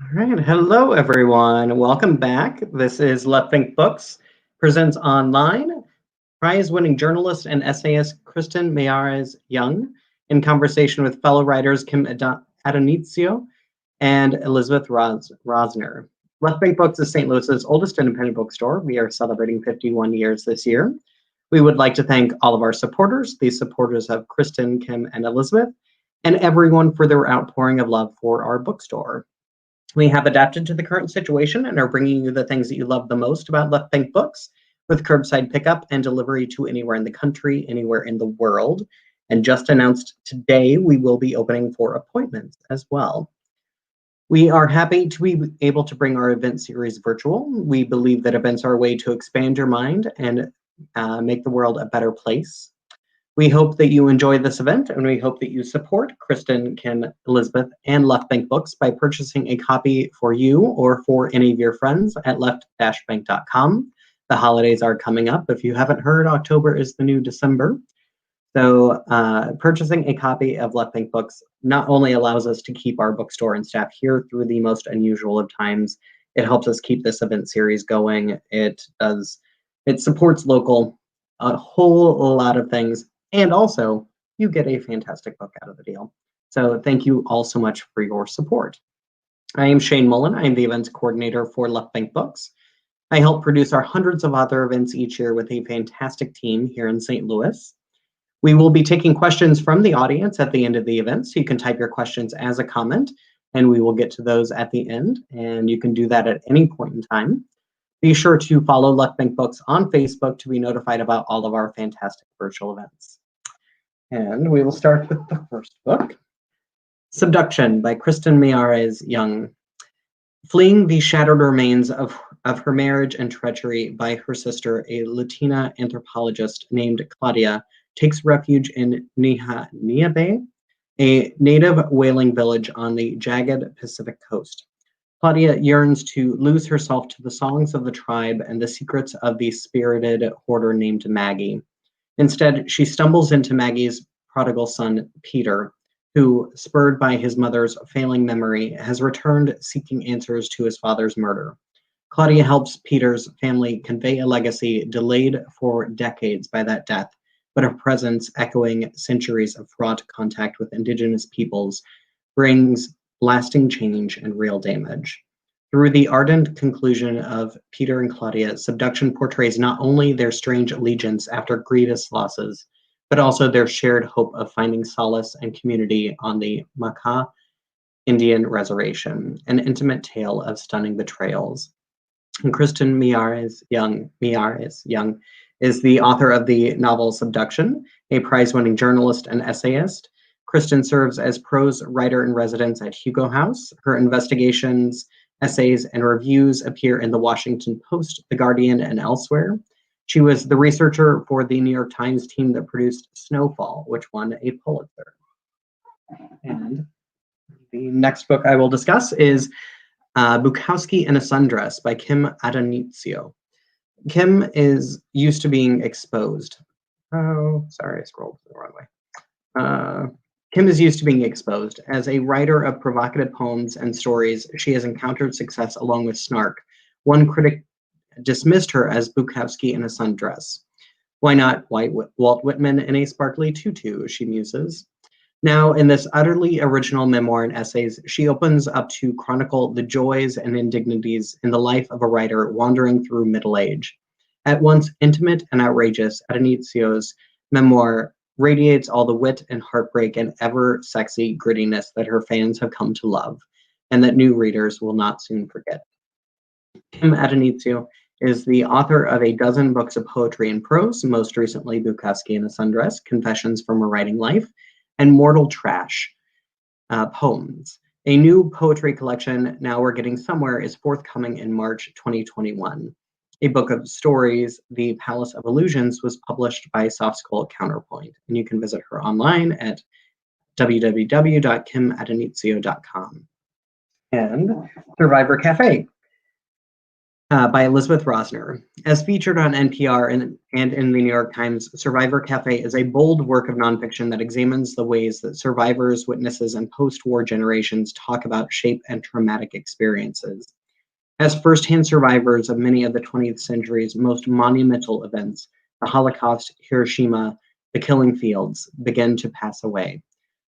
All right, hello everyone. Welcome back. This is Left Think Books presents online prize-winning journalist and essayist Kristen Millares Young in conversation with fellow writers Kim Addonizio and Elizabeth Rosner. Left Think Books is St. Louis's oldest independent bookstore. We are celebrating 51 years this year. We would like to thank all of our supporters, the supporters of Kristen, Kim, and Elizabeth, and everyone for their outpouring of love for our bookstore. We have adapted to the current situation and are bringing you the things that you love the most about Left Think Books with curbside pickup and delivery to anywhere in the country, anywhere in the world. And just announced today, we will be opening for appointments as well. We are happy to be able to bring our event series virtual. We believe that events are a way to expand your mind and make the world a better place. We hope that you enjoy this event, and we hope that you support Kristen, Kim, Elizabeth, and Left Bank Books by purchasing a copy for you or for any of your friends at left-bank.com. The holidays are coming up. If you haven't heard, October is the new December. So purchasing a copy of Left Bank Books not only allows us to keep our bookstore and staff here through the most unusual of times, it helps us keep this event series going. It supports local, a whole lot of things. And also, you get a fantastic book out of the deal. So thank you all so much for your support. I am Shane Mullen. I am the events coordinator for Left Bank Books. I help produce our hundreds of author events each year with a fantastic team here in St. Louis. We will be taking questions from the audience at the end of the event, so you can type your questions as a comment, and we will get to those at the end, and you can do that at any point in time. Be sure to follow Left Bank Books on Facebook to be notified about all of our fantastic virtual events. And we will start with the first book, Subduction by Kristen Millares Young. Fleeing the shattered remains of her marriage and treachery by her sister, a Latina anthropologist named Claudia takes refuge in Niabe, a native whaling village on the jagged Pacific coast. Claudia yearns to lose herself to the songs of the tribe and the secrets of the spirited hoarder named Maggie. Instead, she stumbles into Maggie's prodigal son, Peter, who, spurred by his mother's failing memory, has returned seeking answers to his father's murder. Claudia helps Peter's family convey a legacy delayed for decades by that death, but her presence, echoing centuries of fraught contact with indigenous peoples, brings lasting change and real damage. Through the ardent conclusion of Peter and Claudia, Subduction portrays not only their strange allegiance after grievous losses, but also their shared hope of finding solace and community on the Makah Indian Reservation, an intimate tale of stunning betrayals. And Kristen Millares Young is the author of the novel Subduction, a prize-winning journalist and essayist. Kristen serves as prose writer-in-residence at Hugo House. Her investigations, essays, and reviews appear in The Washington Post, The Guardian, and elsewhere. She was the researcher for the New York Times team that produced Snowfall, which won a Pulitzer. And the next book I will discuss is Bukowski in a Sundress by Kim Addonizio. Kim is used to being exposed. Oh, sorry, I scrolled the wrong way. Kim is used to being exposed. As a writer of provocative poems and stories, she has encountered success along with snark. One critic dismissed her as Bukowski in a sundress. Why not Walt Whitman in a sparkly tutu, she muses. Now, in this utterly original memoir and essays, she opens up to chronicle the joys and indignities in the life of a writer wandering through middle age. At once intimate and outrageous, Addonizio's memoir radiates all the wit and heartbreak and ever-sexy grittiness that her fans have come to love, and that new readers will not soon forget. Kim Addonizio is the author of a dozen books of poetry and prose, most recently Bukowski in a Sundress, Confessions from a Writing Life, and Mortal Trash Poems. A new poetry collection, Now We're Getting Somewhere, is forthcoming in March 2021. A book of stories, The Palace of Illusions, was published by Soft Skull Counterpoint, and you can visit her online at www.kimaddonizio.com. And Survivor Cafe. by Elizabeth Rosner. As featured on NPR and in the New York Times, Survivor Cafe is a bold work of nonfiction that examines the ways that survivors, witnesses, and post-war generations talk about, shape, and traumatic experiences. As firsthand survivors of many of the 20th century's most monumental events, the Holocaust, Hiroshima, the killing fields, begin to pass away.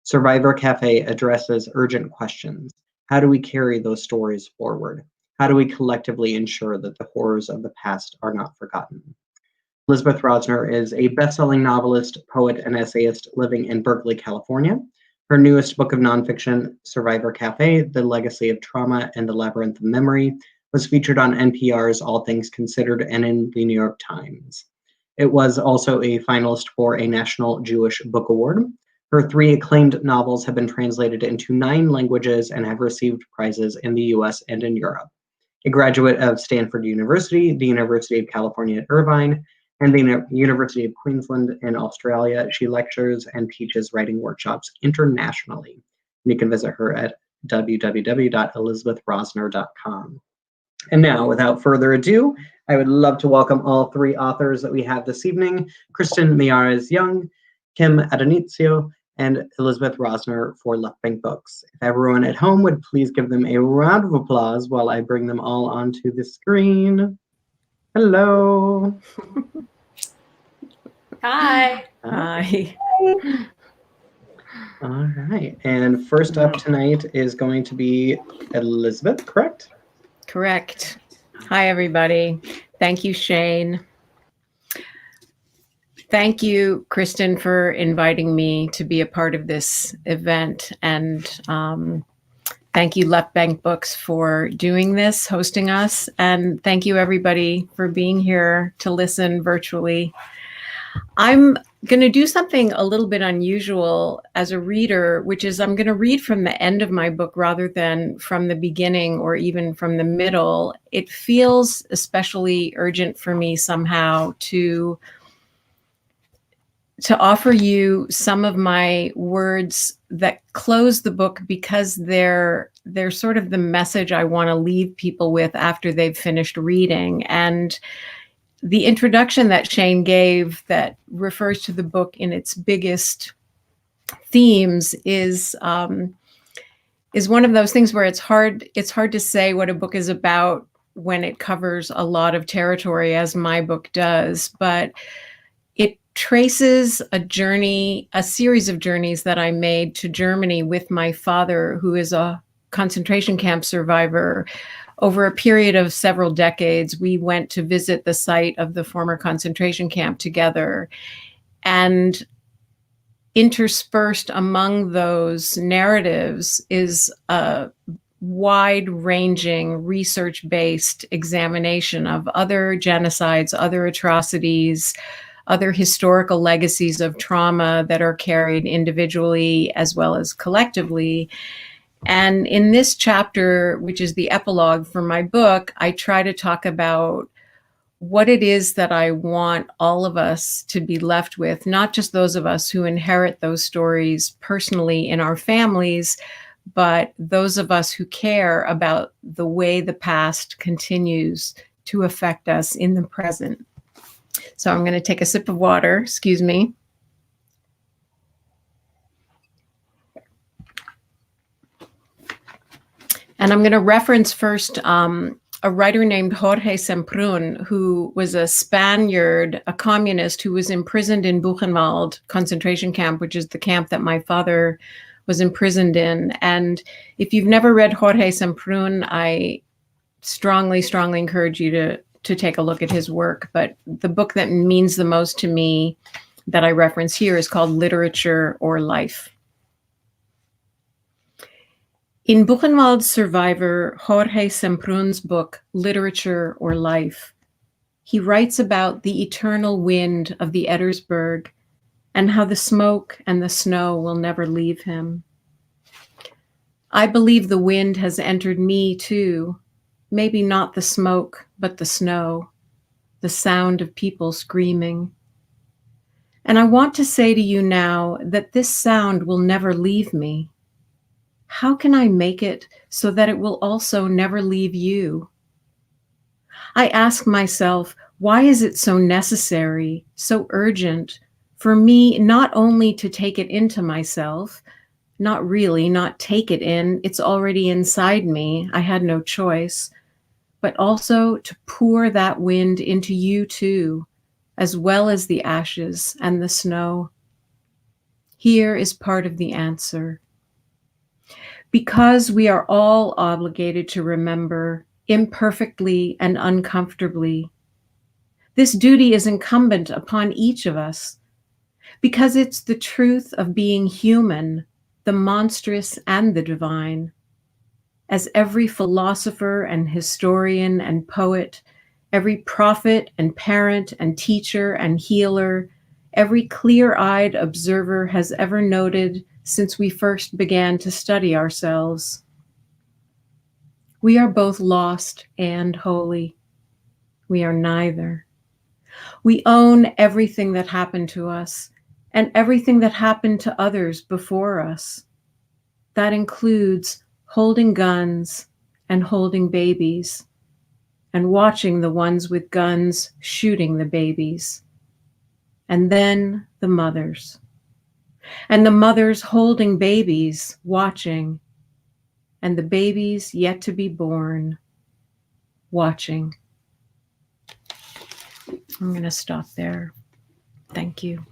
Survivor Cafe addresses urgent questions. How do we carry those stories forward? How do we collectively ensure that the horrors of the past are not forgotten? Elizabeth Rosner is a best-selling novelist, poet, and essayist living in Berkeley, California. Her newest book of nonfiction, Survivor Cafe, The Legacy of Trauma and the Labyrinth of Memory, was featured on NPR's All Things Considered and in the New York Times. It was also a finalist for a National Jewish Book Award. Her 3 acclaimed novels have been translated into 9 languages and have received prizes in the US and in Europe. A graduate of Stanford University, the University of California at Irvine, and the University of Queensland in Australia, she lectures and teaches writing workshops internationally. You can visit her at www.elizabethrosner.com. And now, without further ado, I would love to welcome all 3 authors that we have this evening: Kristen Millares Young, Kim Addonizio, and Elizabeth Rosner for Left Bank Books. If everyone at home would please give them a round of applause while I bring them all onto the screen. Hello. Hi. Hi. All right. And first up tonight is going to be Elizabeth, correct? Correct. Hi, everybody. Thank you, Shane. Thank you, Kristen, for inviting me to be a part of this event. And thank you, Left Bank Books, for doing this, hosting us. And thank you, everybody, for being here to listen virtually. I'm going to do something a little bit unusual as a reader, which is I'm going to read from the end of my book rather than from the beginning or even from the middle. It feels especially urgent for me somehow to offer you some of my words that close the book, because they're sort of the message I want to leave people with after they've finished reading. And the introduction that Shane gave that refers to the book in its biggest themes is one of those things where it's hard to say what a book is about when it covers a lot of territory, as my book does. But it traces a series of journeys that I made to Germany with my father, who is a concentration camp survivor. Over a period of several decades, we went to visit the site of the former concentration camp together. And interspersed among those narratives is a wide-ranging, research-based examination of other genocides, other atrocities, other historical legacies of trauma that are carried individually as well as collectively. And in this chapter, which is the epilogue for my book, I try to talk about what it is that I want all of us to be left with, not just those of us who inherit those stories personally in our families, but those of us who care about the way the past continues to affect us in the present. So I'm going to take a sip of water, excuse me. And I'm going to reference first a writer named Jorge Semprún, who was a Spaniard, a communist who was imprisoned in Buchenwald concentration camp, which is the camp that my father was imprisoned in. And if you've never read Jorge Semprún, I strongly, strongly encourage you to take a look at his work. But the book that means the most to me that I reference here is called Literature or Life. In Buchenwald's survivor Jorge Semprún's book, Literature or Life, he writes about the eternal wind of the Ettersberg and how the smoke and the snow will never leave him. I believe the wind has entered me too, maybe not the smoke, but the snow, the sound of people screaming. And I want to say to you now that this sound will never leave me. How can I make it so that it will also never leave you? I ask myself, why is it so necessary, so urgent for me not only to take it into myself, not really, not take it in, it's already inside me, I had no choice, but also to pour that wind into you too, as well as the ashes and the snow. Here is part of the answer. Because we are all obligated to remember, imperfectly and uncomfortably, this duty is incumbent upon each of us, because it's the truth of being human, the monstrous and the divine. As every philosopher and historian and poet, every prophet and parent and teacher and healer, every clear-eyed observer has ever noted since we first began to study ourselves. We are both lost and holy. We are neither. We own everything that happened to us and everything that happened to others before us. That includes holding guns and holding babies and watching the ones with guns shooting the babies. And then the mothers. And the mothers holding babies, watching. And the babies yet to be born, watching. I'm going to stop there. Thank you.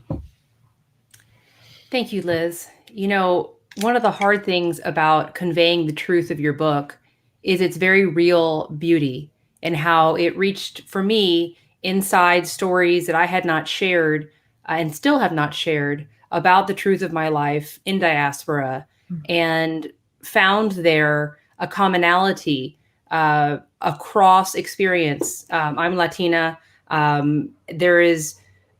Thank you, Liz. You know, one of the hard things about conveying the truth of your book is its very real beauty and how it reached, for me, inside stories that I had not shared and still have not shared about the truth of my life in diaspora, and found there a commonality across experience. I'm Latina. There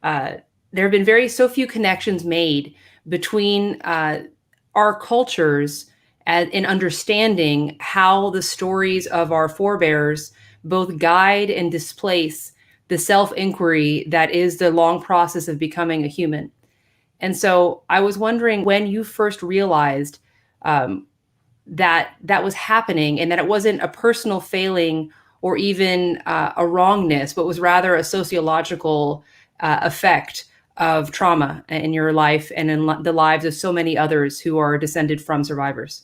have been so few connections made between our cultures in understanding how the stories of our forebears both guide and displace the self-inquiry that is the long process of becoming a human. And so I was wondering when you first realized that was happening, and that it wasn't a personal failing or even a wrongness, but was rather a sociological effect of trauma in your life and in the lives of so many others who are descended from survivors.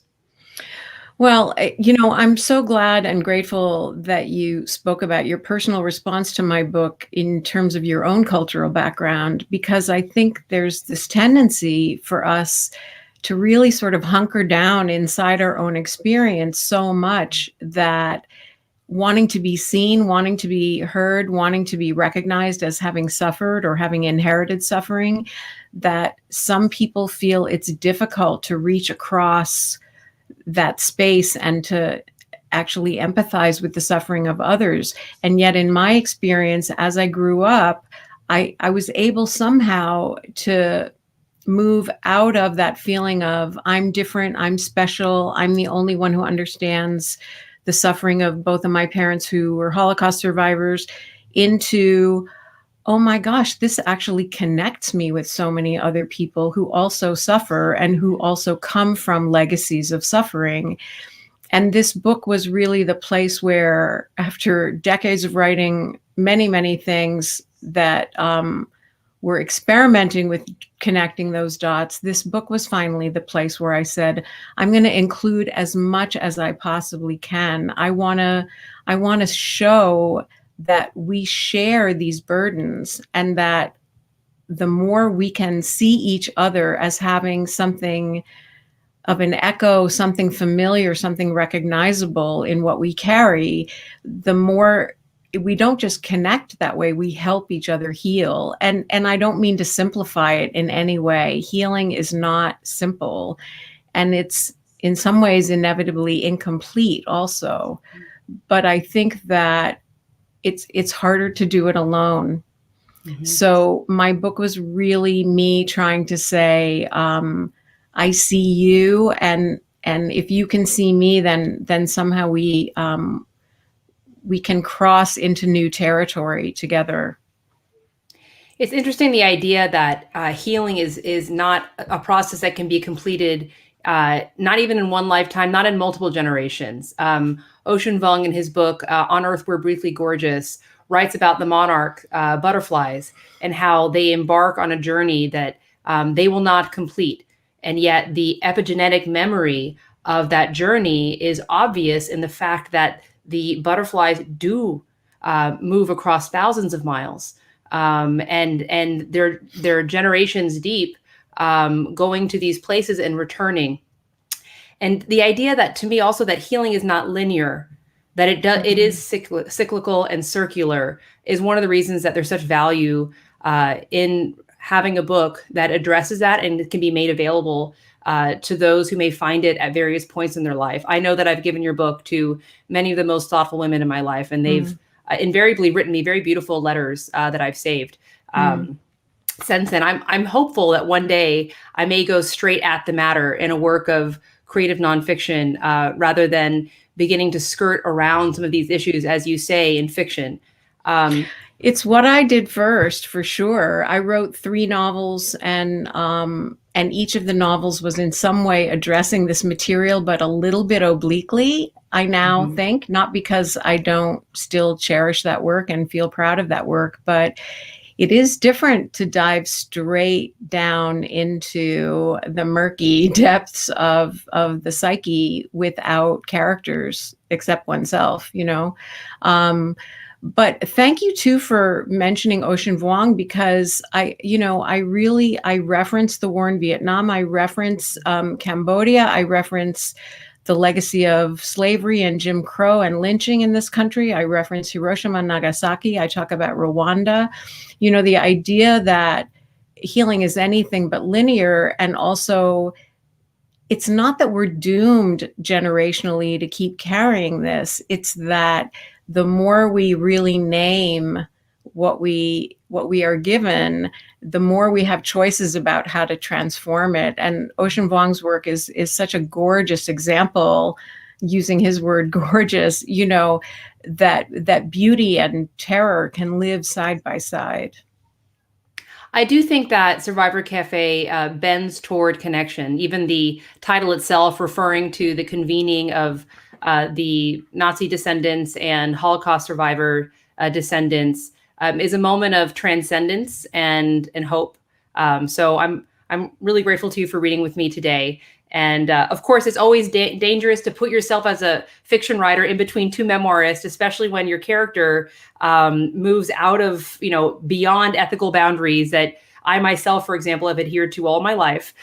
Well, I'm so glad and grateful that you spoke about your personal response to my book in terms of your own cultural background, because I think there's this tendency for us to really sort of hunker down inside our own experience so much that wanting to be seen, wanting to be heard, wanting to be recognized as having suffered or having inherited suffering, that some people feel it's difficult to reach across that space and to actually empathize with the suffering of others. And yet in my experience, as I grew up, I was able somehow to move out of that feeling of I'm different, I'm special, I'm the only one who understands the suffering of both of my parents who were Holocaust survivors, into, oh my gosh, this actually connects me with so many other people who also suffer and who also come from legacies of suffering. And this book was really the place where, after decades of writing many, many things that were experimenting with connecting those dots, this book was finally the place where I said, I'm going to include as much as I possibly can. I want to show that we share these burdens, and that the more we can see each other as having something of an echo, something familiar, something recognizable in what we carry, the more we don't just connect that way, we help each other heal. And I don't mean to simplify it in any way. Healing is not simple, and it's in some ways inevitably incomplete also. But I think that it's harder to do it alone. Mm-hmm. So my book was really me trying to say, I see you, and if you can see me, then somehow we can cross into new territory together. It's interesting, the idea that healing is not a process that can be completed, not even in one lifetime, not in multiple generations. Ocean Vuong, in his book, On Earth We're Briefly Gorgeous, writes about the monarch butterflies and how they embark on a journey that they will not complete. And yet the epigenetic memory of that journey is obvious in the fact that the butterflies do move across thousands of miles, and they're generations deep, going to these places and returning. And the idea that, to me, also that healing is not linear, that it is cyclical and circular, is one of the reasons that there's such value in having a book that addresses that and can be made available to those who may find it at various points in their life. I know that I've given your book to many of the most thoughtful women in my life, and they've invariably written me very beautiful letters that I've saved since then. I'm hopeful that one day I may go straight at the matter in a work of creative nonfiction, rather than beginning to skirt around some of these issues, as you say, in fiction. It's what I did first, for sure. I wrote 3 novels, and each of the novels was in some way addressing this material, but a little bit obliquely, I now think, not because I don't still cherish that work and feel proud of that work, but it is different to dive straight down into the murky depths of the psyche without characters except oneself, you know. But thank you too for mentioning Ocean Vuong, because I reference the war in Vietnam. I reference Cambodia. I reference the legacy of slavery and Jim Crow and lynching in this country. I reference Hiroshima and Nagasaki. I talk about Rwanda. You know, the idea that healing is anything but linear, and also it's not that we're doomed generationally to keep carrying this. It's that the more we really name what we are given, the more we have choices about how to transform it. And Ocean Vuong's work is such a gorgeous example, using his word gorgeous, you know, that beauty and terror can live side by side. I do think that Survivor Cafe bends toward connection. Even the title itself, referring to the convening of the Nazi descendants and Holocaust survivor descendants, is a moment of transcendence and hope. So I'm really grateful to you for reading with me today. And of course, it's always dangerous to put yourself as a fiction writer in between 2 memoirists, especially when your character moves out of, beyond ethical boundaries that I myself, for example, have adhered to all my life.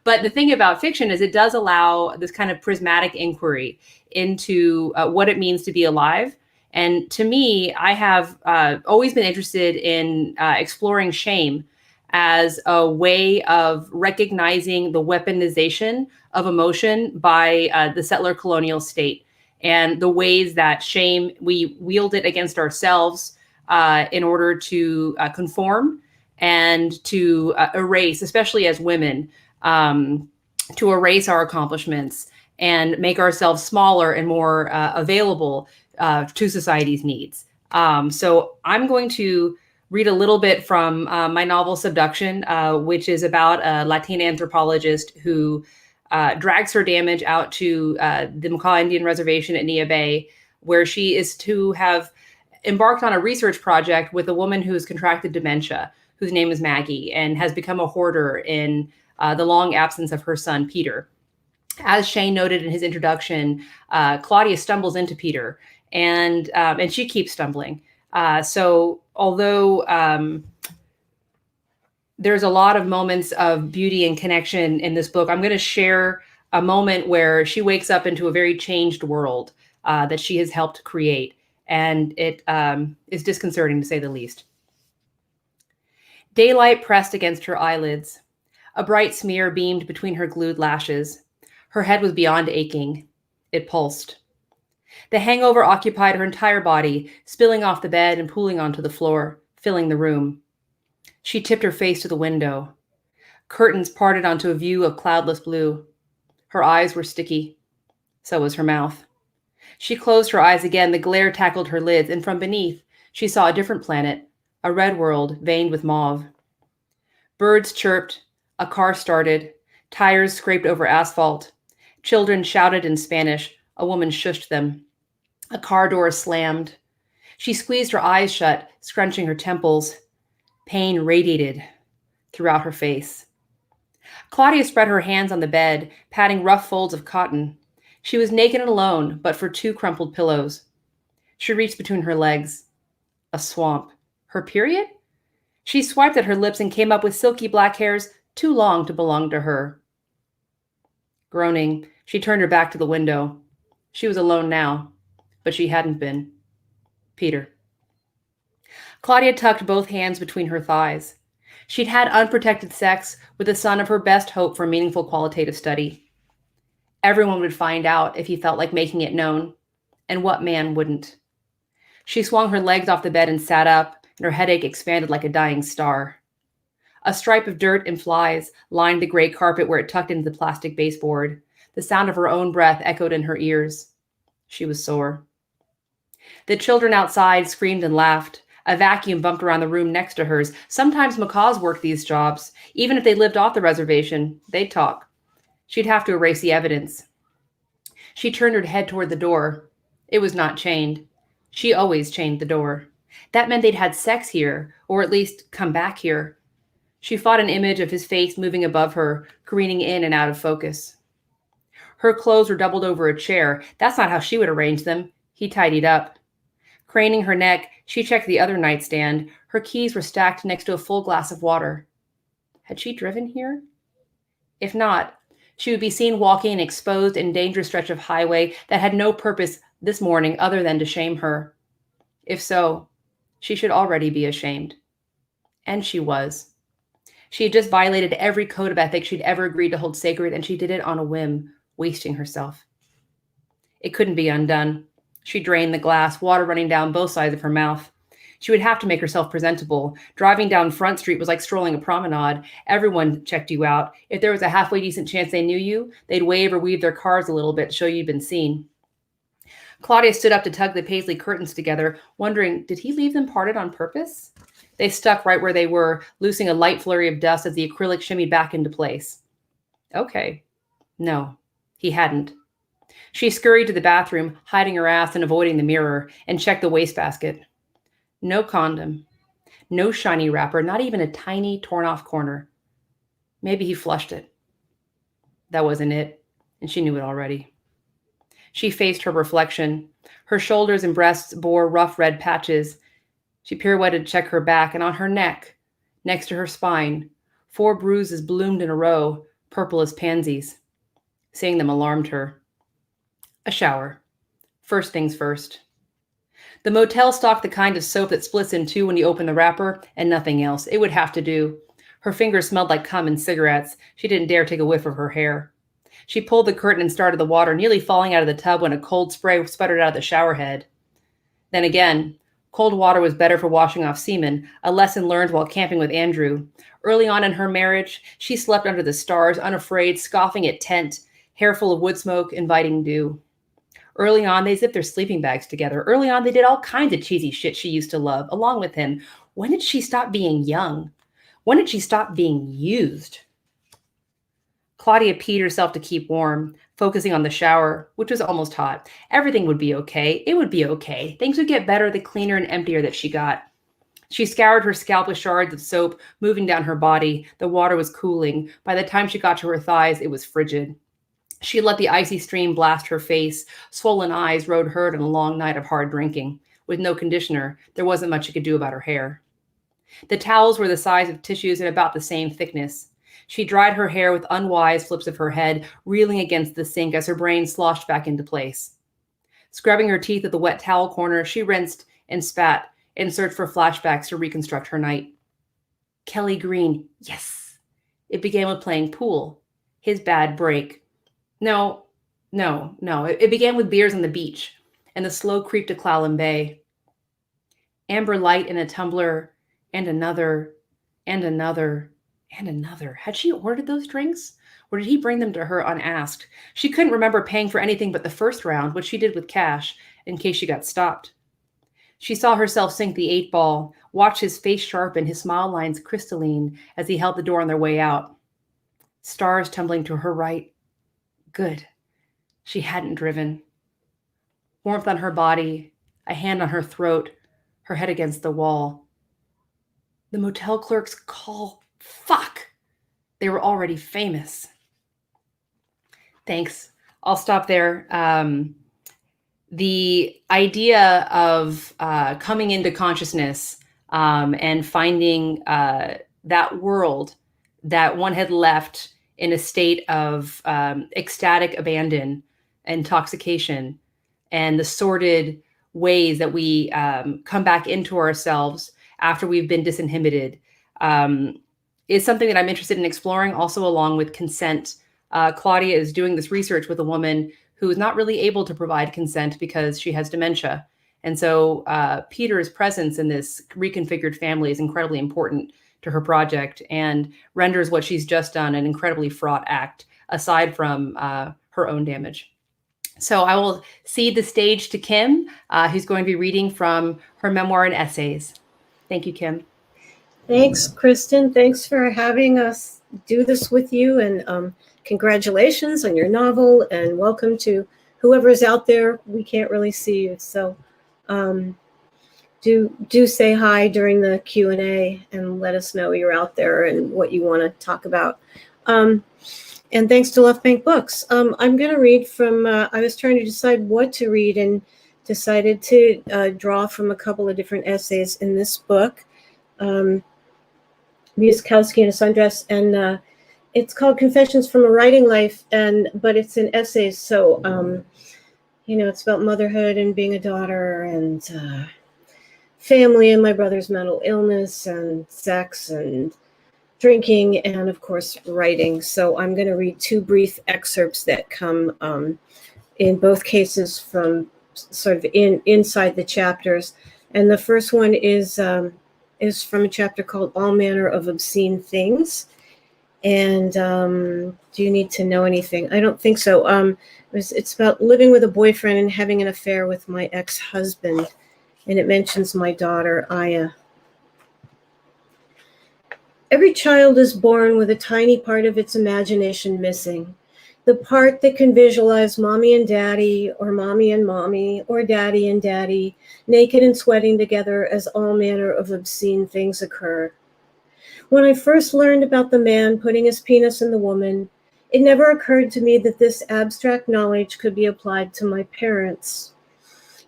But the thing about fiction is it does allow this kind of prismatic inquiry into what it means to be alive. And to me, I have always been interested in exploring shame as a way of recognizing the weaponization of emotion by the settler colonial state, and the ways that shame, we wield it against ourselves in order to conform and to erase, especially as women, to erase our accomplishments and make ourselves smaller and more available to society's needs. So I'm going to read a little bit from my novel Subduction, which is about a Latina anthropologist who drags her damage out to the Makah Indian Reservation at Nia Bay, where she is to have embarked on a research project with a woman who's contracted dementia, whose name is Maggie, and has become a hoarder in the long absence of her son, Peter. As Shane noted in his introduction, Claudia stumbles into Peter, and she keeps stumbling. So although there's a lot of moments of beauty and connection in this book, I'm going to share a moment where she wakes up into a very changed world that she has helped create. And it is disconcerting, to say the least. Daylight pressed against her eyelids. A bright smear beamed between her glued lashes. Her head was beyond aching. It pulsed. The hangover occupied her entire body, spilling off the bed and pooling onto the floor, filling the room. She tipped her face to the window. Curtains parted onto a view of cloudless blue. Her eyes were sticky. So was her mouth. She closed her eyes again. The glare tackled her lids, and from beneath, she saw a different planet, a red world veined with mauve. Birds chirped. A car started. Tires scraped over asphalt. Children shouted in Spanish. A woman shushed them. A car door slammed. She squeezed her eyes shut, scrunching her temples. Pain radiated throughout her face. Claudia spread her hands on the bed, patting rough folds of cotton. She was naked and alone, but for 2 crumpled pillows. She reached between her legs. A swamp. Her period? She swiped at her lips and came up with silky black hairs too long to belong to her. Groaning, she turned her back to the window. She was alone now, but she hadn't been. Peter. Claudia tucked both hands between her thighs. She'd had unprotected sex with the son of her best hope for meaningful qualitative study. Everyone would find out if he felt like making it known, and what man wouldn't? She swung her legs off the bed and sat up, and her headache expanded like a dying star. A stripe of dirt and flies lined the gray carpet where it tucked into the plastic baseboard. The sound of her own breath echoed in her ears. She was sore. The children outside screamed and laughed. A vacuum bumped around the room next to hers. Sometimes macaws worked these jobs. Even if they lived off the reservation, they'd talk. She'd have to erase the evidence. She turned her head toward the door. It was not chained. She always chained the door. That meant they'd had sex here, or at least come back here. She fought an image of his face moving above her, careening in and out of focus. Her clothes were doubled over a chair. That's not how she would arrange them. He tidied up. Craning her neck, she checked the other nightstand. Her keys were stacked next to a full glass of water. Had she driven here? If not, she would be seen walking an exposed and dangerous stretch of highway that had no purpose this morning other than to shame her. If so, she should already be ashamed. And she was. She had just violated every code of ethics she'd ever agreed to hold sacred, and she did it on a whim, wasting herself. It couldn't be undone. She drained the glass, water running down both sides of her mouth. She would have to make herself presentable. Driving down Front Street was like strolling a promenade. Everyone checked you out. If there was a halfway decent chance they knew you, they'd wave or weave their cars a little bit to show you'd been seen. Claudia stood up to tug the paisley curtains together, wondering, did he leave them parted on purpose? They stuck right where they were, loosing a light flurry of dust as the acrylic shimmied back into place. Okay. No, he hadn't. She scurried to the bathroom, hiding her ass and avoiding the mirror, and checked the wastebasket. No condom. No shiny wrapper, not even a tiny torn-off corner. Maybe he flushed it. That wasn't it, and she knew it already. She faced her reflection. Her shoulders and breasts bore rough red patches. She pirouetted to check her back, and on her neck, next to her spine, 4 bruises bloomed in a row, purple as pansies. Seeing them alarmed her. A shower. First things first. The motel stocked the kind of soap that splits in 2 when you open the wrapper, and nothing else. It would have to do. Her fingers smelled like cum and cigarettes. She didn't dare take a whiff of her hair. She pulled the curtain and started the water, nearly falling out of the tub when a cold spray sputtered out of the shower head. Then again, cold water was better for washing off semen, a lesson learned while camping with Andrew. Early on in her marriage, she slept under the stars, unafraid, scoffing at tent, hair full of wood smoke, inviting dew. Early on, they zipped their sleeping bags together. Early on, they did all kinds of cheesy shit she used to love, along with him. When did she stop being young? When did she stop being used? Claudia peed herself to keep warm, focusing on the shower, which was almost hot. Everything would be okay. It would be okay. Things would get better the cleaner and emptier that she got. She scoured her scalp with shards of soap, moving down her body. The water was cooling. By the time she got to her thighs, it was frigid. She let the icy stream blast her face. Swollen eyes rode herd on a long night of hard drinking. With no conditioner, there wasn't much she could do about her hair. The towels were the size of tissues and about the same thickness. She dried her hair with unwise flips of her head, reeling against the sink as her brain sloshed back into place. Scrubbing her teeth at the wet towel corner, she rinsed and spat and searched for flashbacks to reconstruct her night. Kelly Green, yes. It began with playing pool. His bad break. No. It began with beers on the beach and the slow creep to Clallam Bay. Amber Light in a tumbler, and another, and another, and another. Had she ordered those drinks? Or did he bring them to her unasked? She couldn't remember paying for anything but the first round, which she did with cash, in case she got stopped. She saw herself sink the 8-ball, watch his face sharpen, his smile lines crystalline as he held the door on their way out. Stars tumbling to her right. Good. She hadn't driven. Warmth on her body, a hand on her throat, her head against the wall. The motel clerk's call. Fuck! They were already famous. Thanks. I'll stop there. The idea of coming into consciousness and finding that world that one had left in a state of ecstatic abandon, intoxication, and the sordid ways that we come back into ourselves after we've been disinhibited is something that I'm interested in exploring, also along with consent. Claudia is doing this research with a woman who is not really able to provide consent because she has dementia. And so Peter's presence in this reconfigured family is incredibly important to her project and renders what she's just done an incredibly fraught act, aside from her own damage. So I will cede the stage to Kim, who's going to be reading from her memoir and essays. Thank you, Kim. Thanks, Kristen. Thanks for having us do this with you, and congratulations on your novel, and welcome to whoever's out there. We can't really see you, so do say hi during the Q&A and let us know you're out there and what you want to talk about. And thanks to Left Bank Books. I'm going to read from, I was trying to decide what to read and decided to draw from a couple of different essays in this book, Musikowski and a Sundress, and it's called Confessions from a Writing Life, but it's in essays, so it's about motherhood and being a daughter and family and my brother's mental illness and sex and drinking and, of course, writing. So I'm going to read two brief excerpts that come in both cases from sort of inside the chapters. And the first one is from a chapter called All Manner of Obscene Things. And do you need to know anything? I don't think so. It's about living with a boyfriend and having an affair with my ex-husband. And it mentions my daughter, Aya. Every child is born with a tiny part of its imagination missing. The part that can visualize mommy and daddy, or mommy and mommy, or daddy and daddy, naked and sweating together as all manner of obscene things occur. When I first learned about the man putting his penis in the woman, it never occurred to me that this abstract knowledge could be applied to my parents.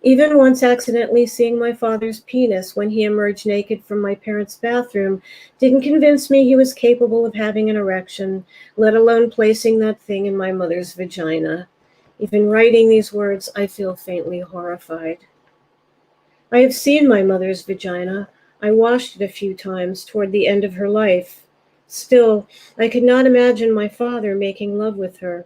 Even once accidentally seeing my father's penis when he emerged naked from my parents' bathroom didn't convince me he was capable of having an erection, let alone placing that thing in my mother's vagina. Even writing these words, I feel faintly horrified. I have seen my mother's vagina. I washed it a few times toward the end of her life. Still, I could not imagine my father making love with her.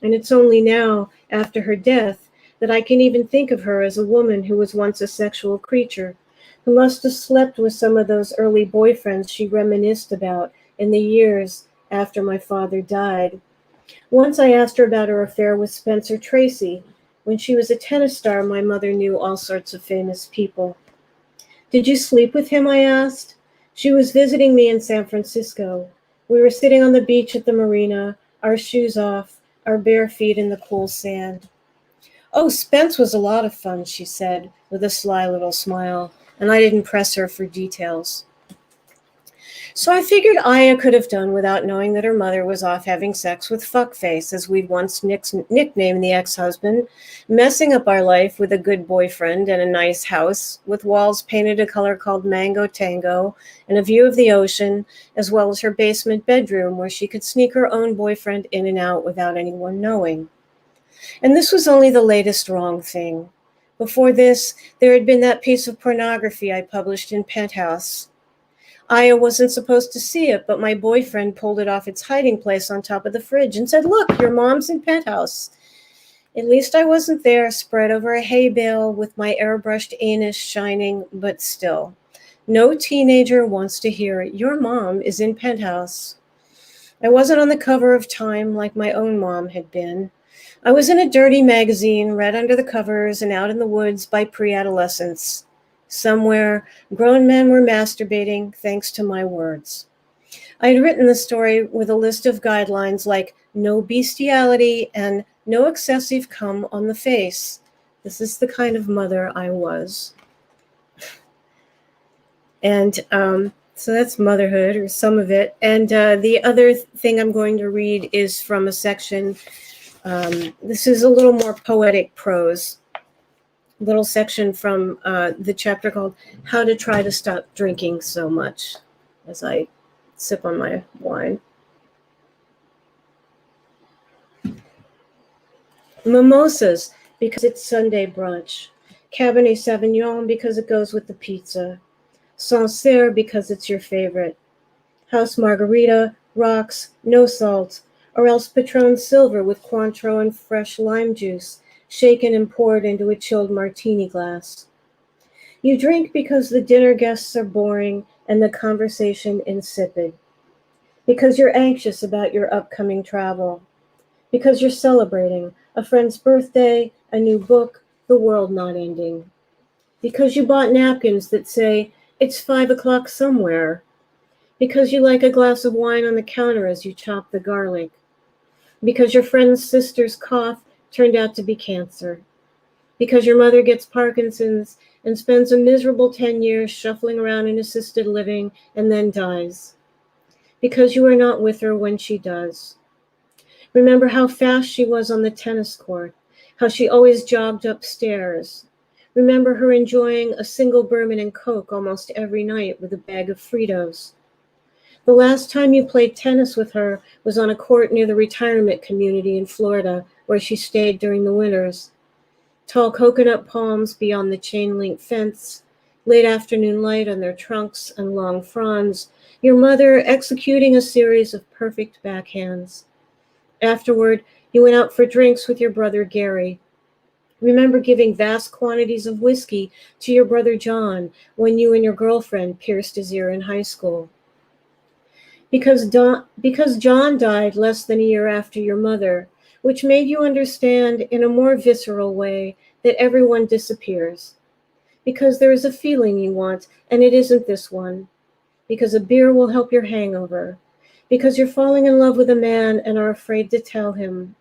And it's only now, after her death, that I can even think of her as a woman who was once a sexual creature, who must have slept with some of those early boyfriends she reminisced about in the years after my father died. Once I asked her about her affair with Spencer Tracy. When she was a tennis star, my mother knew all sorts of famous people. Did you sleep with him? I asked. She was visiting me in San Francisco. We were sitting on the beach at the marina, our shoes off, our bare feet in the cool sand. Oh, Spence was a lot of fun, she said, with a sly little smile, and I didn't press her for details. So I figured Aya could have done without knowing that her mother was off having sex with Fuckface, as we'd once nicknamed the ex-husband, messing up our life with a good boyfriend and a nice house, with walls painted a color called Mango Tango, and a view of the ocean, as well as her basement bedroom where she could sneak her own boyfriend in and out without anyone knowing. And this was only the latest wrong thing. Before this, there had been that piece of pornography I published in Penthouse. Aya wasn't supposed to see it, but my boyfriend pulled it off its hiding place on top of the fridge and said, "Look, your mom's in Penthouse." At least I wasn't there, spread over a hay bale with my airbrushed anus shining, but still. No teenager wants to hear, "Your mom is in Penthouse." I wasn't on the cover of Time like my own mom had been. I was in a dirty magazine, read under the covers and out in the woods by pre-adolescents. Somewhere, grown men were masturbating thanks to my words. I had written the story with a list of guidelines like no bestiality and No excessive cum on the face. This is the kind of mother I was. And so that's motherhood, or some of it. And the other thing I'm going to read is from a section. This is a little more poetic prose. Little section from the chapter called How to Try to Stop Drinking So Much, as I sip on my wine. Mimosas, because it's Sunday brunch. Cabernet Sauvignon, because it goes with the pizza. Sancerre, because it's your favorite. House margarita, rocks, no salt, or else Patron Silver with Cointreau and fresh lime juice, shaken and poured into a chilled martini glass. You drink because the dinner guests are boring and the conversation insipid. Because you're anxious about your upcoming travel. Because you're celebrating a friend's birthday, a new book, the world not ending. Because you bought napkins that say, it's 5 o'clock somewhere. Because you like a glass of wine on the counter as you chop the garlic. Because your friend's sister's cough turned out to be cancer. Because your mother gets Parkinson's and spends a miserable 10 years shuffling around in assisted living and then dies. Because you are not with her when she does. Remember how fast she was on the tennis court, how she always jogged upstairs. Remember her enjoying a single bourbon and Coke almost every night with a bag of Fritos. The last time you played tennis with her was on a court near the retirement community in Florida, where she stayed during the winters. Tall coconut palms beyond the chain-link fence, late afternoon light on their trunks and long fronds, your mother executing a series of perfect backhands. Afterward, you went out for drinks with your brother Gary. Remember giving vast quantities of whiskey to your brother John when you and your girlfriend pierced his ear in high school. Because John died less than a year after your mother, which made you understand in a more visceral way that everyone disappears. Because there is a feeling you want, and it isn't this one. Because a beer will help your hangover. Because you're falling in love with a man and are afraid to tell him.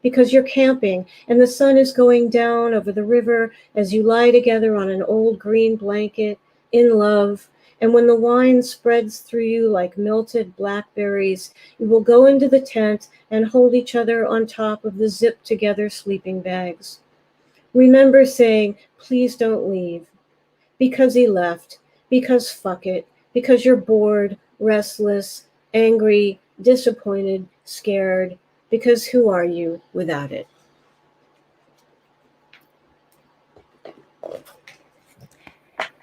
Because you're camping and the sun is going down over the river as you lie together on an old green blanket, in love, and when the wine spreads through you like melted blackberries, you will go into the tent and hold each other on top of the zipped together sleeping bags. Remember saying, please don't leave. Because he left. Because fuck it. Because you're bored, restless, angry, disappointed, scared, because who are you without it?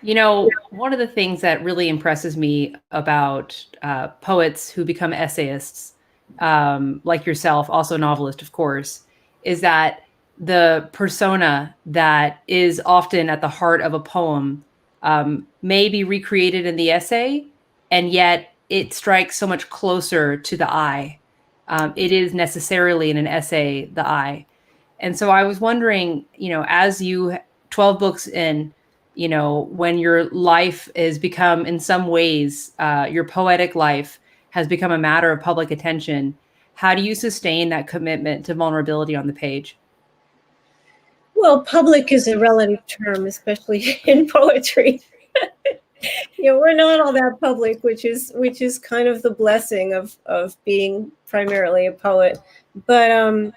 You know, one of the things that really impresses me about poets who become essayists, like yourself, also a novelist, of course, is that the persona that is often at the heart of a poem may be recreated in the essay, and yet it strikes so much closer to the eye. It is necessarily in an essay, the eye. And so I was wondering, you know, as you 12 books in, you know, when your life has become, in some ways, your poetic life has become a matter of public attention, how do you sustain that commitment to vulnerability on the page? Well, public is a relative term, especially in poetry. You know, we're not all that public, which is kind of the blessing of being primarily a poet. But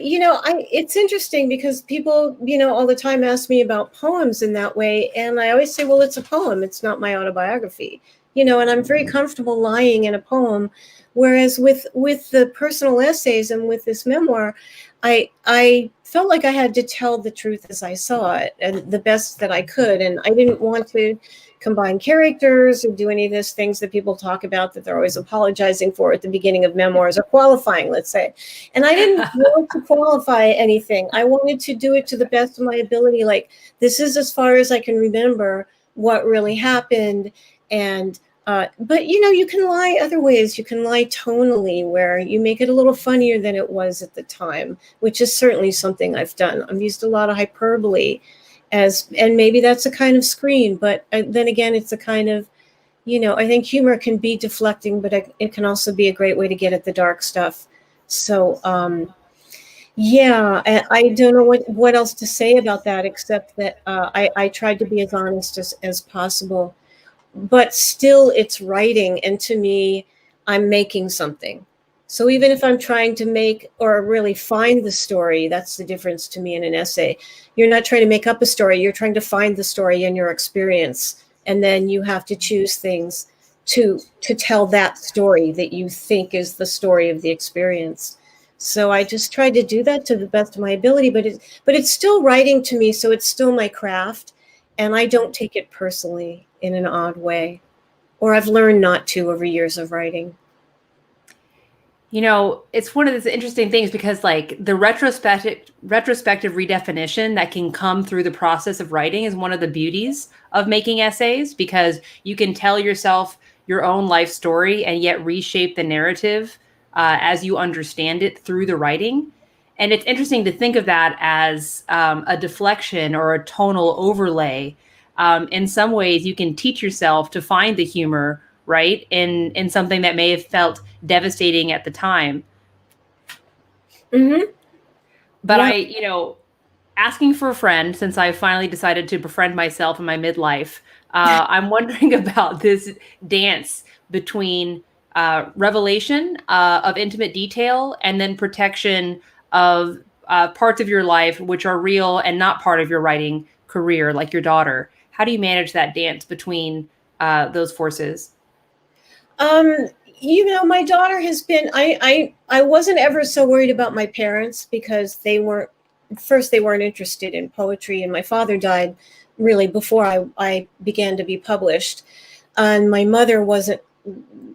you know, it's interesting because people, you know, all the time ask me about poems in that way, and I always say, well, it's a poem. It's not my autobiography, you know, and I'm very comfortable lying in a poem. Whereas with the personal essays and with this memoir, I felt like I had to tell the truth as I saw it and the best that I could, and I didn't want to combine characters or do any of those things that people talk about that they're always apologizing for at the beginning of memoirs or qualifying, let's say. And I didn't want to qualify anything. I wanted to do it to the best of my ability. Like, this is as far as I can remember what really happened. And but, you know, you can lie other ways. You can lie tonally, where you make it a little funnier than it was at the time, which is certainly something I've done. I've used a lot of hyperbole and maybe that's a kind of screen, but then again, it's a kind of, you know, I think humor can be deflecting, but it can also be a great way to get at the dark stuff. So Yeah, I don't know what else to say about that, except that I tried to be as honest as possible. But still, it's writing. And to me, I'm making something. So even if I'm trying to make or really find the story, that's the difference to me in an essay. You're not trying to make up a story, you're trying to find the story in your experience. And then you have to choose things to tell that story that you think is the story of the experience. So I just tried to do that to the best of my ability, but it's still writing to me, so it's still my craft, and I don't take it personally in an odd way, or I've learned not to over years of writing. You know, it's one of those interesting things because like the retrospective redefinition that can come through the process of writing is one of the beauties of making essays, because you can tell yourself your own life story and yet reshape the narrative as you understand it through the writing. And it's interesting to think of that as a deflection or a tonal overlay. In some ways, you can teach yourself to find the humor, right, in something that may have felt devastating at the time. Mm-hmm. But Yeah. asking for a friend, since I finally decided to befriend myself in my midlife, I'm wondering about this dance between revelation of intimate detail and then protection of parts of your life which are real and not part of your writing career, like your daughter. How do you manage that dance between those forces? Um, my daughter has been. I wasn't ever so worried about my parents because they weren't interested in poetry, and my father died really before I began to be published, and my mother wasn't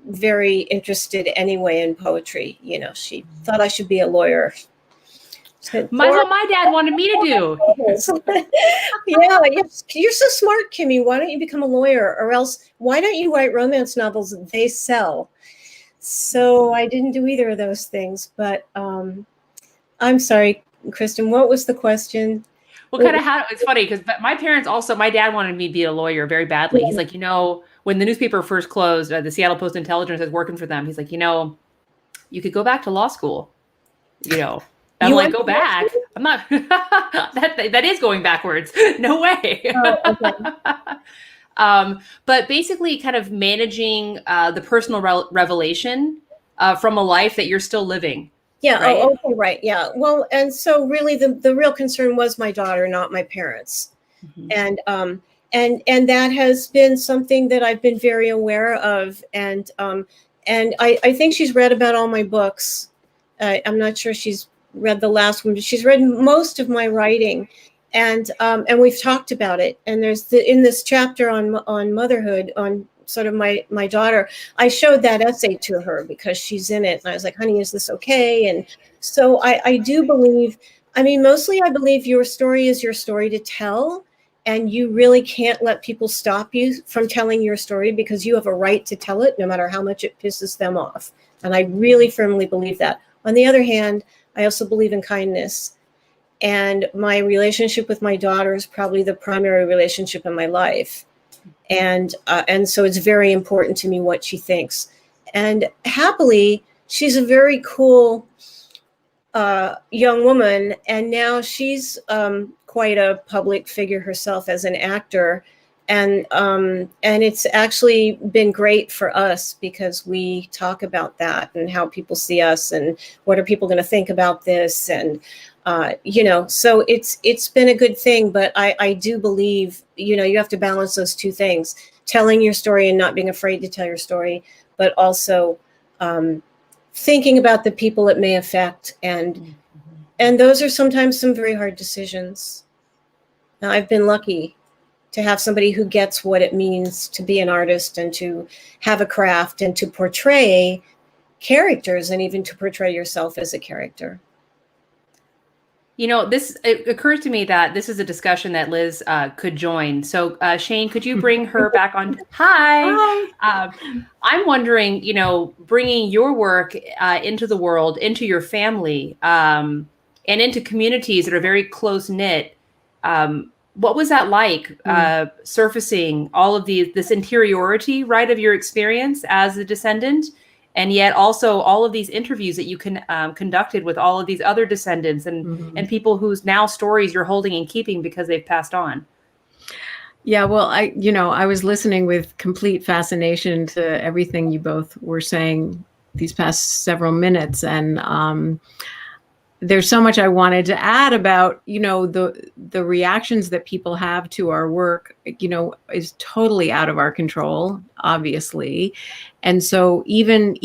very interested anyway in poetry. She thought I should be a lawyer. That's what my dad wanted me to do. Yeah, you're so smart, Kimmy. Why don't you become a lawyer? Or else, why don't you write romance novels? They sell. So I didn't do either of those things. But I'm sorry, Kristen, what was the question? Well, kind of how it's funny because my parents also, my dad wanted me to be a lawyer very badly. He's like, when the newspaper first closed, the Seattle Post Intelligencer was working for them. He's like, you could go back to law school, I'm You like, went go to law back. school? I'm not, that is going backwards. No way. Oh, okay. But basically kind of managing the personal revelation from a life that you're still living. Yeah. Right. Oh, okay. Right. Yeah. Well, and so really the real concern was my daughter, not my parents. Mm-hmm. And that has been something that I've been very aware of. And I think she's read about all my books. I'm not sure she's read the last one, but she's read most of my writing. And we've talked about it. And there's in this chapter on motherhood, on sort of my daughter, I showed that essay to her because she's in it. And I was like, honey, is this okay? And so I do believe, mostly I believe your story is your story to tell. And you really can't let people stop you from telling your story because you have a right to tell it no matter how much it pisses them off. And I really firmly believe that. On the other hand, I also believe in kindness. And my relationship with my daughter is probably the primary relationship in my life. And so it's very important to me what she thinks. And happily, she's a very cool young woman. And now she's quite a public figure herself as an actor. And it's actually been great for us because we talk about that and how people see us and what are people going to think about this. And, so it's been a good thing, but I do believe, you have to balance those two things, telling your story and not being afraid to tell your story, but also thinking about the people it may affect. And those are sometimes some very hard decisions. Now, I've been lucky to have somebody who gets what it means to be an artist and to have a craft and to portray characters and even to portray yourself as a character. It occurs to me that this is a discussion that Liz could join. So Shane, could you bring her back on? Hi. I'm wondering, bringing your work into the world, into your family, and into communities that are very close knit. What was that like, surfacing all of this interiority, right, of your experience as a descendant, And yet also all of these interviews that you conducted with all of these other descendants and people whose now stories you're holding and keeping because they've passed on. Yeah, well, I was listening with complete fascination to everything you both were saying these past several minutes. And there's so much I wanted to add about, the reactions that people have to our work, is totally out of our control, obviously. And so even,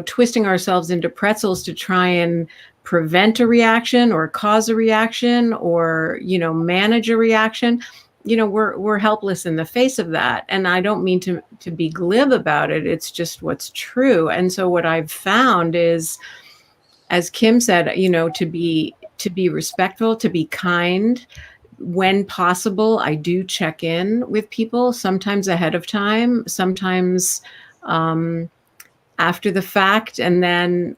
twisting ourselves into pretzels to try and prevent a reaction or cause a reaction or, manage a reaction, we're helpless in the face of that. And I don't mean to be glib about it. It's just what's true. And so what I've found is, as Kim said, to be respectful, to be kind. When possible, I do check in with people, sometimes ahead of time, sometimes after the fact. And then,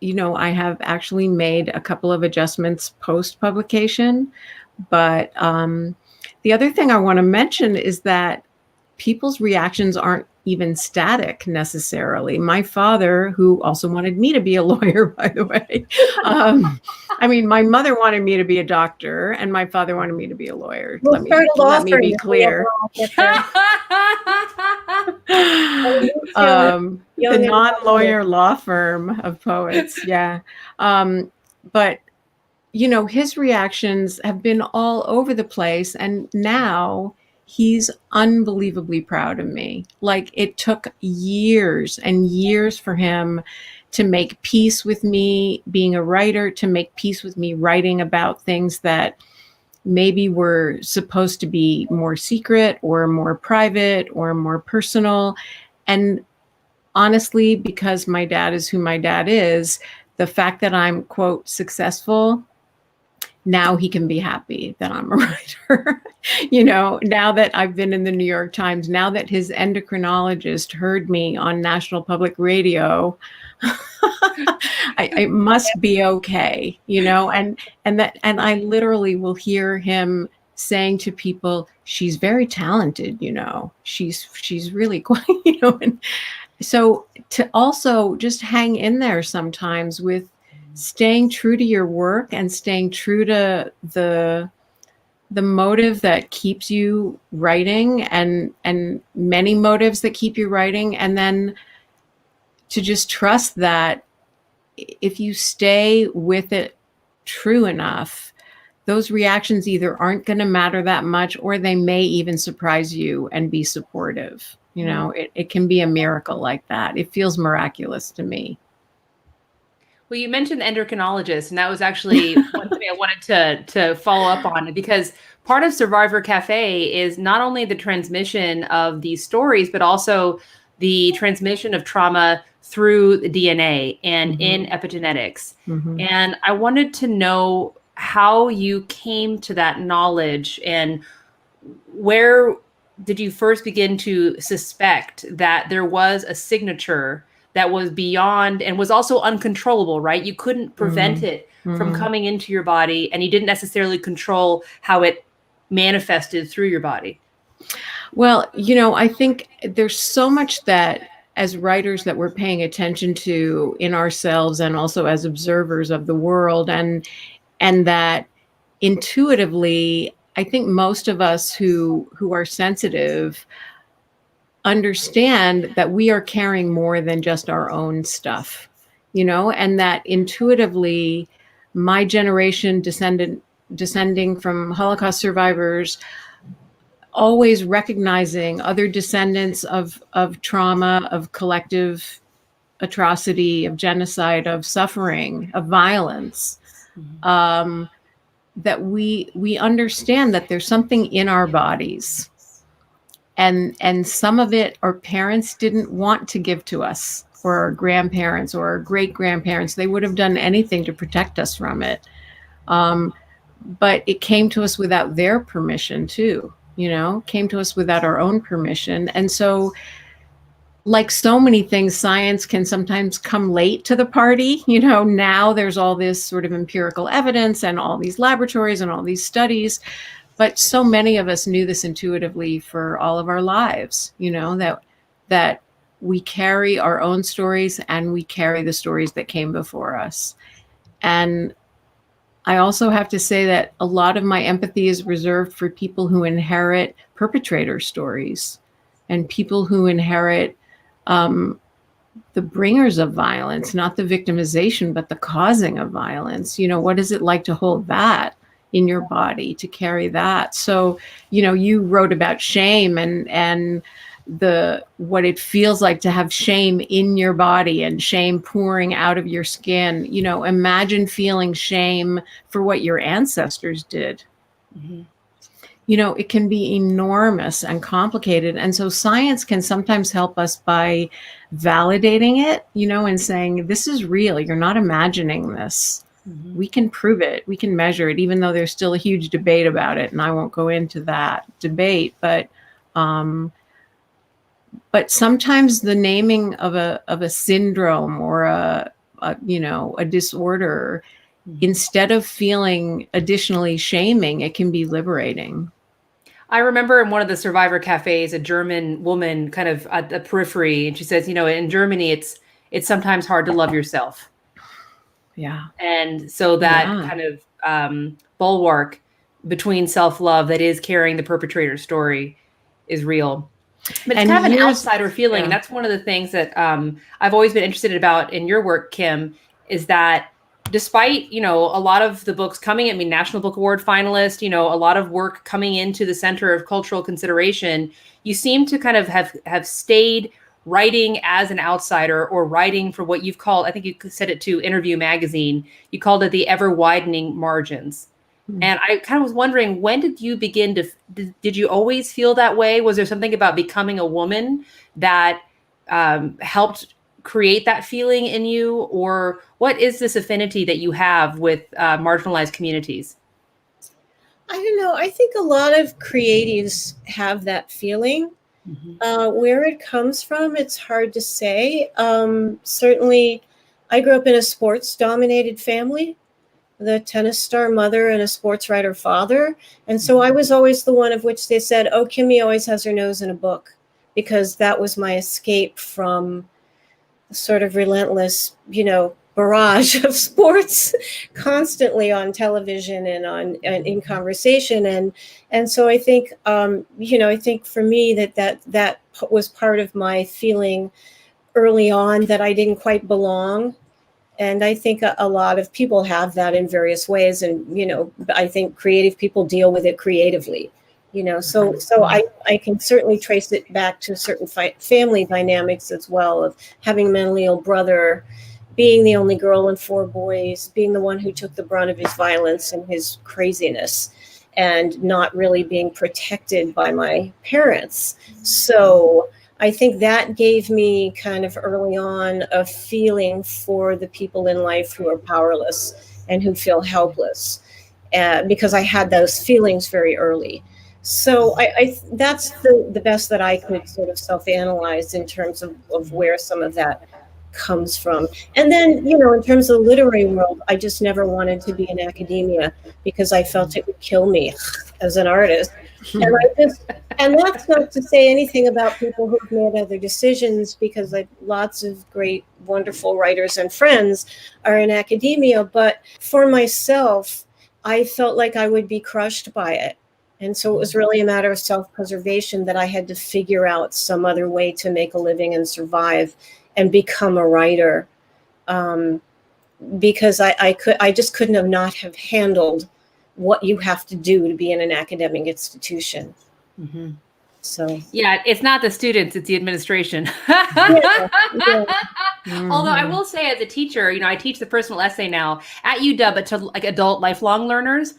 I have actually made a couple of adjustments post-publication. But the other thing I want to mention is that people's reactions aren't even static necessarily. My father, who also wanted me to be a lawyer, by the way, my mother wanted me to be a doctor and my father wanted me to be a lawyer. Let me be clear. The non-lawyer law firm of poets. Yeah. But his reactions have been all over the place. And now he's unbelievably proud of me. Like, it took years and years for him to make peace with me being a writer, to make peace with me writing about things that maybe were supposed to be more secret or more private or more personal. And honestly, because my dad is who my dad is, the fact that I'm, quote, successful, now he can be happy that I'm a writer. Now that I've been in the New York Times, now that his endocrinologist heard me on National Public Radio, I must be okay, and I literally will hear him saying to people, she's very talented, she's really quite, and so to also just hang in there sometimes with staying true to your work and staying true to the motive that keeps you writing and many motives that keep you writing. And then to just trust that if you stay with it true enough, those reactions either aren't going to matter that much, or they may even surprise you and be supportive. It can be a miracle like that. It feels miraculous to me. Well, you mentioned the endocrinologist, and that was actually one thing I wanted to follow up on, because part of Survivor Cafe is not only the transmission of these stories, but also the transmission of trauma through the DNA and in epigenetics. And I wanted to know how you came to that knowledge, and where did you first begin to suspect that there was a signature that was beyond and was also uncontrollable, right? You couldn't prevent it from coming into your body, and you didn't necessarily control how it manifested through your body. Well, I think there's so much that as writers that we're paying attention to in ourselves and also as observers of the world, and that intuitively, I think most of us who are sensitive understand that we are carrying more than just our own stuff, and that intuitively my generation descending from Holocaust survivors, always recognizing other descendants of trauma, of collective atrocity, of genocide, of suffering, of violence, that we understand that there's something in our bodies. And some of it our parents didn't want to give to us, or our grandparents or our great grandparents. They would have done anything to protect us from it. But it came to us without their permission too, came to us without our own permission. And so, like so many things, science can sometimes come late to the party. Now there's all this sort of empirical evidence and all these laboratories and all these studies. But so many of us knew this intuitively for all of our lives, that we carry our own stories and we carry the stories that came before us. And I also have to say that a lot of my empathy is reserved for people who inherit perpetrator stories and people who inherit the bringers of violence, not the victimization, but the causing of violence. You know, what is it like to hold that in your body, to carry that? So, you know, you wrote about shame and the what it feels like to have shame in your body and shame pouring out of your skin. You know, imagine feeling shame for what your ancestors did. Mm-hmm. You know, it can be enormous and complicated. And so science can sometimes help us by validating it, you know, and saying, this is real. You're not imagining this. Mm-hmm. We can prove it. We can measure it, even though there's still a huge debate about it. And I won't go into that debate, but sometimes the naming of a syndrome or a disorder, Mm-hmm. instead of feeling additionally shaming, it can be liberating. I remember in one of the survivor cafes, a German woman kind of at the periphery, and she says, you know, in Germany, it's sometimes hard to love yourself. Yeah. And so that kind of bulwark between self-love that is carrying the perpetrator story is real. But it's kind of an outsider feeling. And that's one of the things that I've always been interested about in your work, Kim, is that despite, you know, a lot of the books coming, I mean, National Book Award finalist, you know, a lot of work coming into the center of cultural consideration, you seem to kind of have stayed writing as an outsider or writing for what you've called, I think you said it to Interview Magazine, you called it the ever widening margins. And I kind of was wondering, when did you begin to, did you always feel that way? Was there something about becoming a woman that helped create that feeling in you? Or what is this affinity that you have with marginalized communities? I don't know. I think a lot of creatives have that feeling. Mm-hmm. Where it comes from, it's hard to say. Certainly, I grew up in a sports-dominated family, the tennis star mother and a sports writer father. And so I was always the one of which they said, oh, Kimmy always has her nose in a book, because that was my escape from the sort of relentless, you know, barrage of sports constantly on television and in conversation. And so I think, I think for me that was part of my feeling early on that I didn't quite belong. And I think a lot of people have that in various ways. And, you know, I think creative people deal with it creatively, you know, so I can certainly trace it back to certain family dynamics as well, of having a mentally ill brother, being the only girl and 4 boys, being the one who took the brunt of his violence and his craziness, and not really being protected by my parents. So I think that gave me kind of early on a feeling for the people in life who are powerless and who feel helpless, because I had those feelings very early. So I that's the best that I could sort of self-analyze in terms of where some of that comes from. And then, you know, in terms of the literary world, I just never wanted to be in academia because I felt it would kill me as an artist. And that's not to say anything about people who've made other decisions, because lots of great, wonderful writers and friends are in academia. But for myself, I felt like I would be crushed by it. And so it was really a matter of self-preservation, that I had to figure out some other way to make a living and survive and become a writer, because I just couldn't have not have handled what you have to do to be in an academic institution. Mm-hmm. So yeah, it's not the students, it's the administration. yeah. Although I will say, as a teacher, you know, I teach the personal essay now at UW, but to like adult lifelong learners.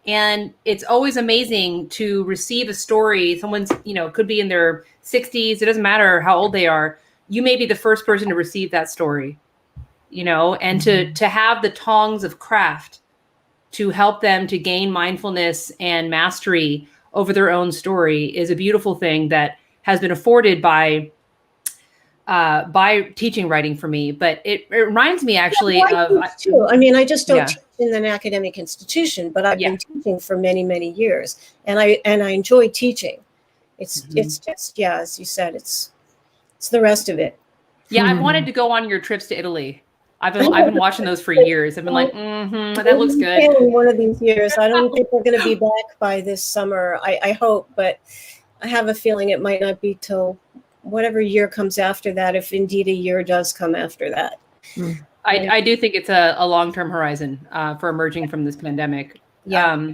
And it's always amazing to receive a story. Someone's, you know, could be in their 60s. It doesn't matter how old they are. You may be the first person to receive that story, you know, and to have the tongs of craft to help them to gain mindfulness and mastery over their own story is a beautiful thing that has been afforded by teaching writing for me. But it reminds me actually of too. I mean, I just don't teach in an academic institution, but I've been teaching for many, many years, and I enjoy teaching. It's just, as you said, It's the rest of it. Yeah, I've wanted to go on your trips to Italy. I've been watching those for years. I've been like, that looks good. One of these years. I don't think we're going to be back by this summer. I hope, but I have a feeling it might not be till whatever year comes after that, if indeed a year does come after that. I do think it's a long-term horizon for emerging from this pandemic. Yeah.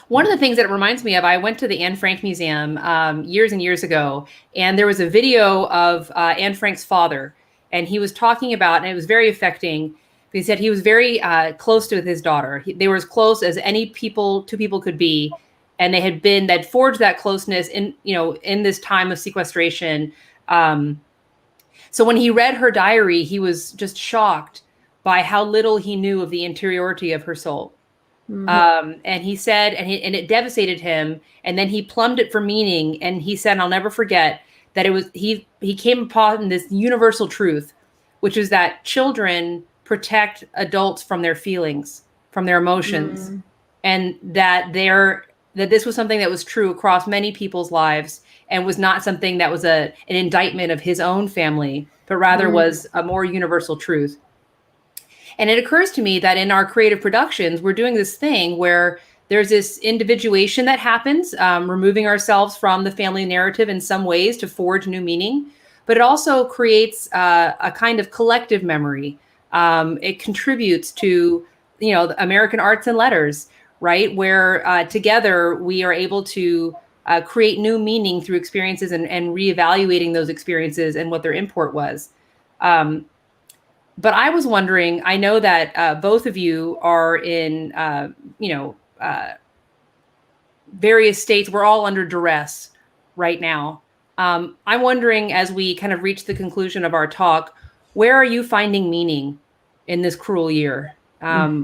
One of the things that it reminds me of, I went to the Anne Frank Museum years and years ago, and there was a video of Anne Frank's father, and he was talking about, and it was very affecting. He said he was very close to his daughter. They were as close as two people could be, and they'd forged that closeness in this time of sequestration. So when he read her diary, he was just shocked by how little he knew of the interiority of her soul. And he said, and it devastated him. And then he plumbed it for meaning. And he said, I'll never forget that he came upon this universal truth, which is that children protect adults from their feelings, from their emotions, and that this was something that was true across many people's lives and was not something that was an indictment of his own family, but rather was a more universal truth. And it occurs to me that in our creative productions, we're doing this thing where there's this individuation that happens, removing ourselves from the family narrative in some ways to forge new meaning, but it also creates a kind of collective memory. It contributes to, the American arts and letters, right? Where together we are able to create new meaning through experiences and reevaluating those experiences and what their import was. But I was wondering, I know that both of you are in, various states. We're all under duress right now. I'm wondering, as we kind of reach the conclusion of our talk, where are you finding meaning in this cruel year? I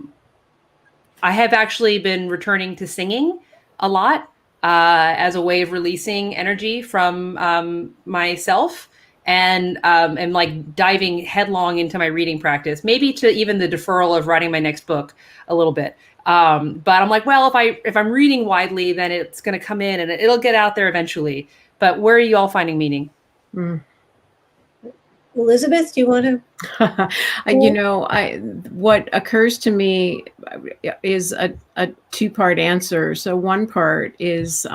have actually been returning to singing a lot as a way of releasing energy from myself. And am like diving headlong into my reading practice, maybe to even the deferral of writing my next book a little bit. But I'm like, well, if I'm reading widely, then it's going to come in and it'll get out there eventually. But where are you all finding meaning? Elizabeth, do you want to? What occurs to me is a two-part answer. So one part is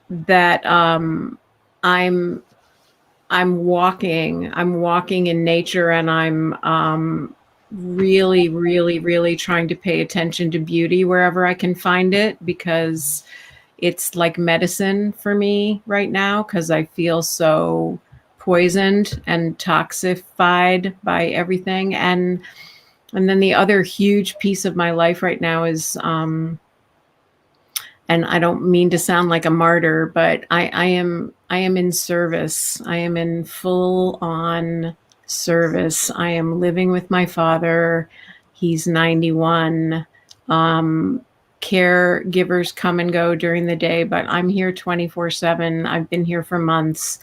that I'm walking in nature, and I'm really, really, really trying to pay attention to beauty wherever I can find it, because it's like medicine for me right now, because I feel so poisoned and toxified by everything. And then the other huge piece of my life right now is and I don't mean to sound like a martyr, but I am in service. I am in full on service. I am living with my father. He's 91. Caregivers come and go during the day, but I'm here 24/7. I've been here for months,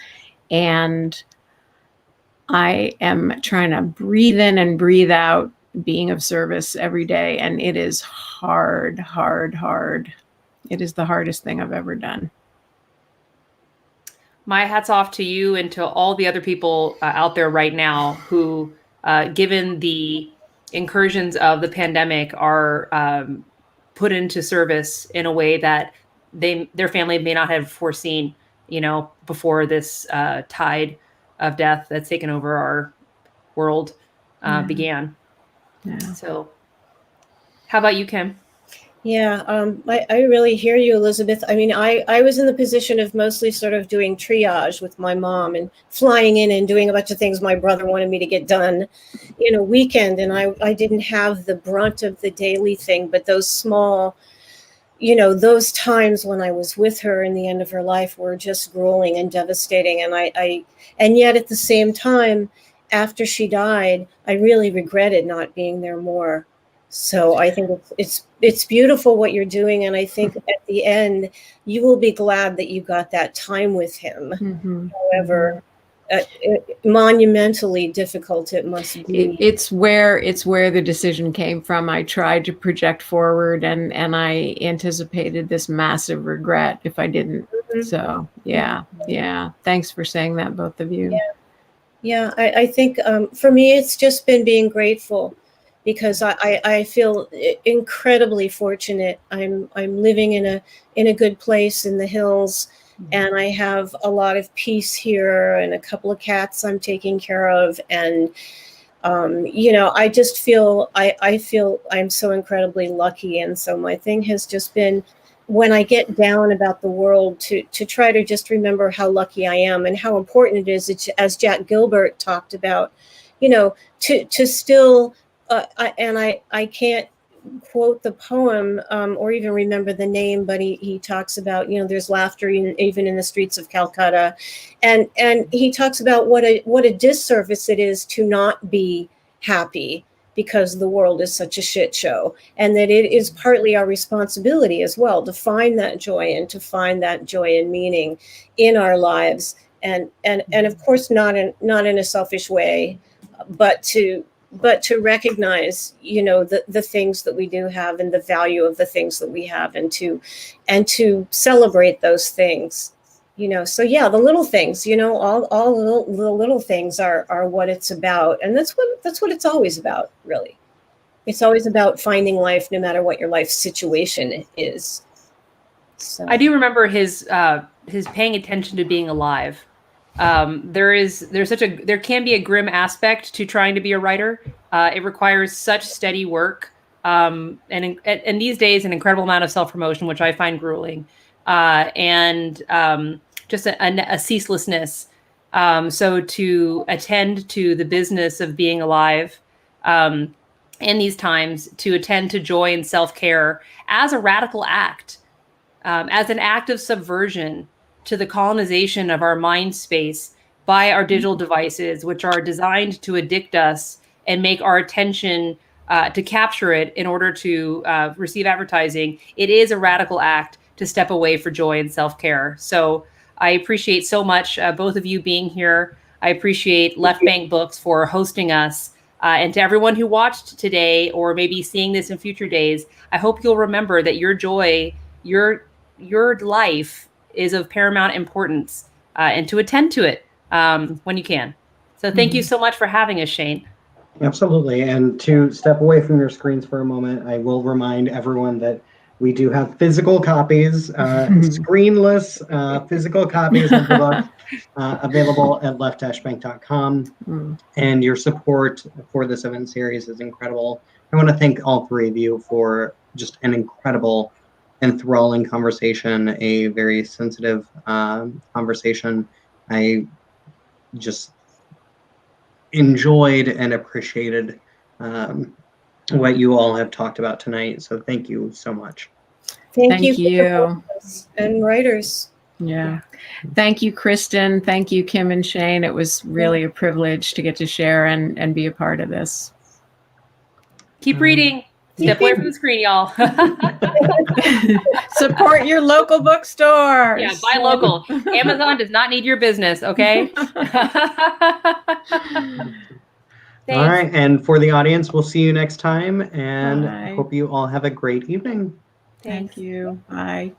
and I am trying to breathe in and breathe out, being of service every day. And it is hard, hard, hard. It is the hardest thing I've ever done. My hat's off to you and to all the other people out there right now who, given the incursions of the pandemic, are put into service in a way that their family may not have foreseen, before this tide of death that's taken over our world began. Yeah. So how about you, Kim? Yeah, I really hear you, Elizabeth. I mean, I was in the position of mostly sort of doing triage with my mom and flying in and doing a bunch of things my brother wanted me to get done in a weekend. And I didn't have the brunt of the daily thing, but those small, those times when I was with her in the end of her life were just grueling and devastating. And and yet at the same time, after she died, I really regretted not being there more. So I think it's beautiful what you're doing, and I think at the end you will be glad that you got that time with him. Mm-hmm. However, monumentally difficult it must be. It's where the decision came from. I tried to project forward, and I anticipated this massive regret if I didn't So yeah. Thanks for saying that, both of you. Yeah, I think for me, it's just been being grateful, because I feel incredibly fortunate. I'm living in a good place in the hills, and I have a lot of peace here, and a couple of cats I'm taking care of, and I just feel I feel I'm so incredibly lucky. And so my thing has just been, when I get down about the world, to try to just remember how lucky I am and how important it is, as Jack Gilbert talked about, to still, I can't quote the poem or even remember the name, but he talks about, there's laughter even in the streets of Calcutta, and he talks about what a disservice it is to not be happy, because the world is such a shit show, and that it is partly our responsibility as well to find that joy, and to find that joy and meaning in our lives, and of course not in a selfish way, but to recognize, the things that we do have, and the value of the things that we have, and to celebrate those things. So yeah, the little things, all the little things are what it's about, and that's what it's always about, really. It's always about finding life, no matter what your life situation is. So I do remember his paying attention to being alive. There can be a grim aspect to trying to be a writer. It requires such steady work, and these days an incredible amount of self-promotion, which I find grueling, and just a ceaselessness. So to attend to the business of being alive in these times, to attend to joy and self-care as a radical act, as an act of subversion to the colonization of our mind space by our digital devices, which are designed to addict us and make our attention to capture it in order to receive advertising. It is a radical act to step away for joy and self-care. So I appreciate so much both of you being here. I appreciate Left Bank Books for hosting us. And to everyone who watched today, or maybe seeing this in future days, I hope you'll remember that your joy, your life is of paramount importance, and to attend to it when you can. So thank you so much for having us, Shane. Absolutely. And to step away from your screens for a moment, I will remind everyone that we do have physical copies, screenless physical copies of the book available at left-bank.com. And your support for this event series is incredible. I want to thank all three of you for just an incredible, enthralling conversation, a very sensitive conversation. I just enjoyed and appreciated what you all have talked about tonight. So thank you so much. Thank you. And writers. Yeah. Thank you, Kristen. Thank you, Kim and Shane. It was really a privilege to get to share and be a part of this. Keep reading. Step away from the screen, y'all. Support your local bookstores. Yeah, buy local. Amazon does not need your business, okay? All right. And for the audience, we'll see you next time. And Bye. hope you all have a great evening. Thank you. Bye.